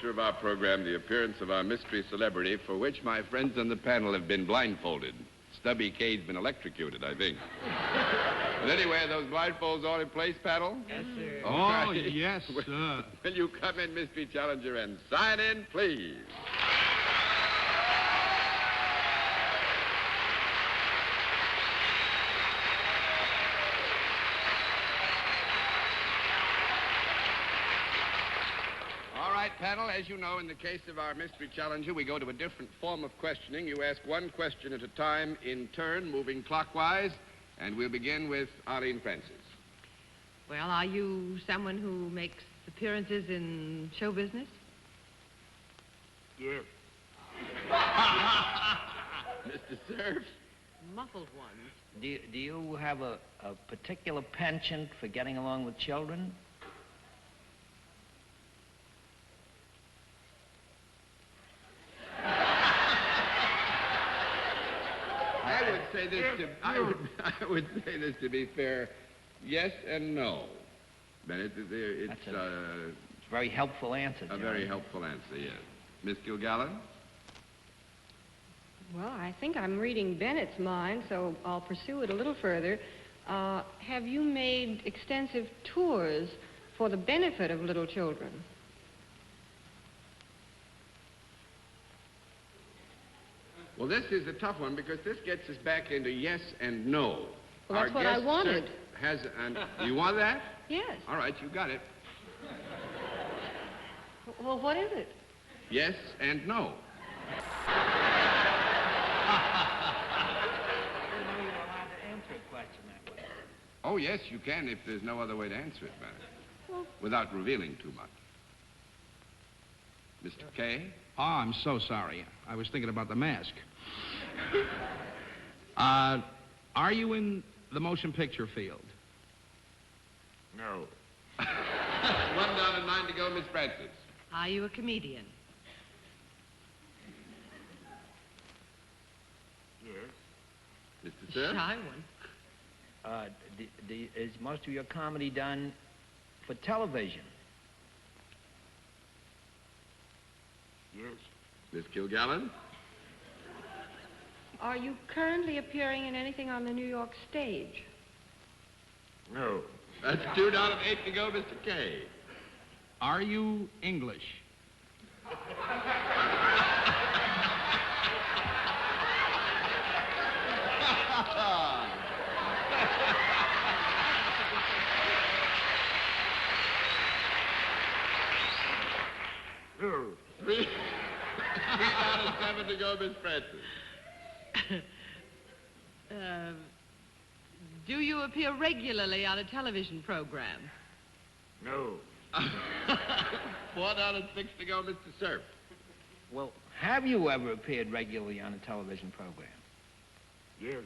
feature of our program, the appearance of our mystery celebrity, for which my friends on the panel have been blindfolded. Stubby K's been electrocuted, I think. But anyway, are those blindfolds all in place, panel? Yes, sir. Oh, yes, sir. Will you come in, Mystery Challenger, and sign in, please? All right, panel, as you know, in the case of our Mystery Challenger, we go to a different form of questioning. You ask one question at a time in turn, moving clockwise, and we'll begin with Arlene Francis. Well, are you someone who makes appearances in show business? Yes. Mr. Cerf? Muffled ones. Do you have a particular penchant for getting along with children? I would say this to be fair, yes and no. Bennett, it's a very helpful answer, a John. very helpful answer, yes. Miss Kilgallen? Well, I think I'm reading Bennett's mind, so I'll pursue it a little further. Have you made extensive tours for the benefit of little children? Well, this is a tough one because this gets us back into yes and no. Well, that's what I wanted. You want that? Yes. All right, you got it. Well, what is it? Yes and no. Oh, yes, you can if there's no other way to answer it, Bennett. Well, without revealing too much. Mr. K? Oh, I'm so sorry. I was thinking about the mask. Are you in the motion picture field? No. 1 down and 9 to go, Miss Francis. Are you a comedian? Yes. Mr. Sir? Shy one. Is most of your comedy done for television? Yes. Miss Kilgallen? are you currently appearing in anything on the New York stage? No. That's 2 down and 8 to go, Mr. K. Are you English? No. 3 down and 7 to go, Miss Francis. Do you appear regularly on a television program? No. 4 down and 6 to go, Mr. Cerf. Well, have you ever appeared regularly on a television program? Yes.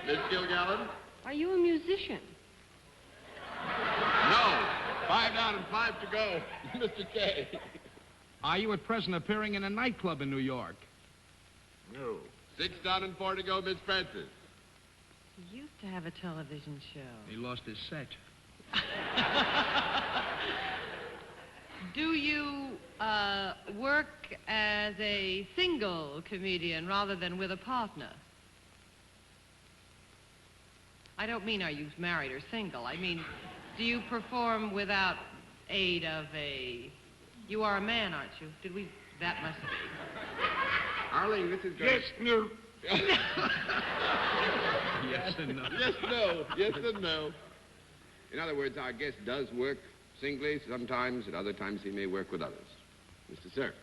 Miss Kilgallen? Are you a musician? No. 5 down and 5 to go, Mr. K. Are you at present appearing in a nightclub in New York? No. 6 down and 4 to go, Miss Francis. He used to have a television show. He lost his set. Do you work as a single comedian rather than with a partner? I don't mean are you married or single. I mean, do you perform without aid of a... You are a man, aren't you? Did we... That must be. Arlene, this is... Yes, no. Yes and no. Yes, no. Yes and no. In other words, our guest does work singly sometimes. At other times, he may work with others. Mr. Cerf.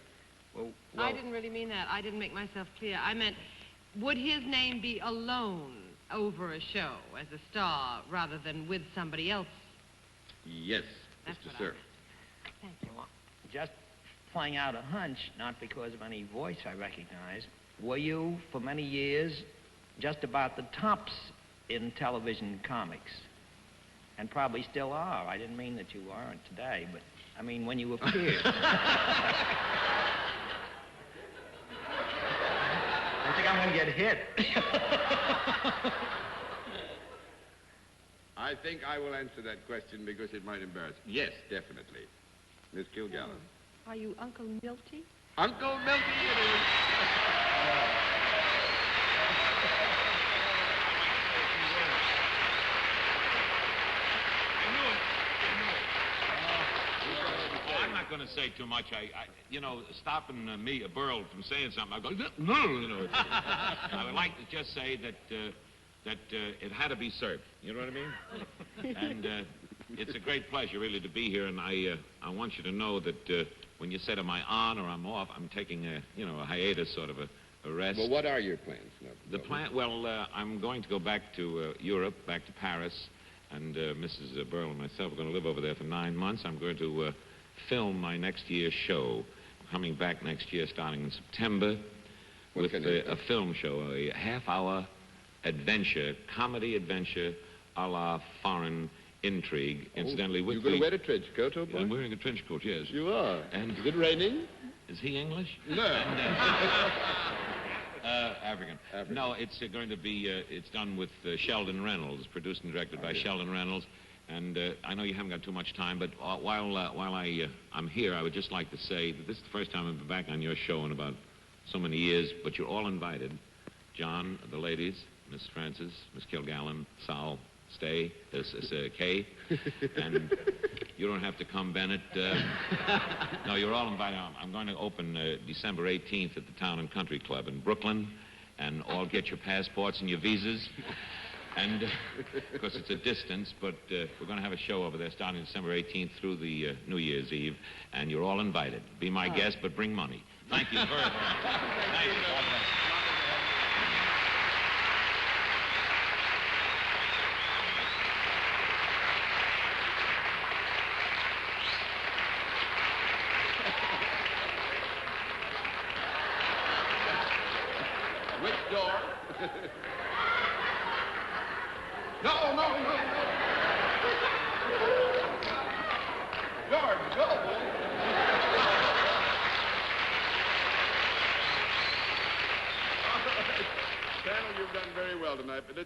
Well, I didn't really mean that. I didn't make myself clear. I meant, would his name be alone over a show as a star rather than with somebody else? Yes, That's Mr. what I Cerf. meant. Thank you. well, just playing out a hunch, not because of any voice I recognize, were you, for many years, just about the tops in television comics? And probably still are. I didn't mean that you aren't today, but I mean when you appeared. I think I'm going to get hit. I think I will answer that question because it might embarrass me. Yes, definitely. Miss Kilgallen. Are you Uncle Milty? Uncle Milton it is. I'm not going to say too much. Stopping me, Berle, from saying something, I go, no. I would like to just say that it had to be served. You know what I mean? And it's a great pleasure, really, to be here. And I want you to know that when you said, am I on or I'm off, I'm taking a hiatus, sort of a rest. Well, what are your plans? The plan? Well, I'm going to go back to Europe, back to Paris. And Mrs. Berle and myself are going to live over there for 9 months. I'm going to film my next year's show. Coming back next year, starting in September, with a film show, a half-hour adventure, comedy adventure, a la foreign intrigue. Incidentally, with you're going to wear a trench coat, old boy? I'm wearing a trench coat, yes. You are. And is it raining? Is he English? No. African. No, it's going to be, it's done with Sheldon Reynolds, produced and directed by Sheldon Reynolds. And I know you haven't got too much time, but while I'm here, I would just like to say that this is the first time I've been back on your show in about so many years, but you're all invited. John, the ladies, Miss Frances, Miss Kilgallen, Sal, Stay, Kay, and you don't have to come, Bennett. No, you're all invited. I'm going to open December 18th at the Town and Country Club in Brooklyn, and all get your passports and your visas. And, of course, it's a distance, but we're going to have a show over there starting December 18th through the New Year's Eve, and you're all invited. Be my guest, but bring money. Thank you very much. Thank you. God bless. Which door? No. George, go. Colonel, you've done very well tonight, but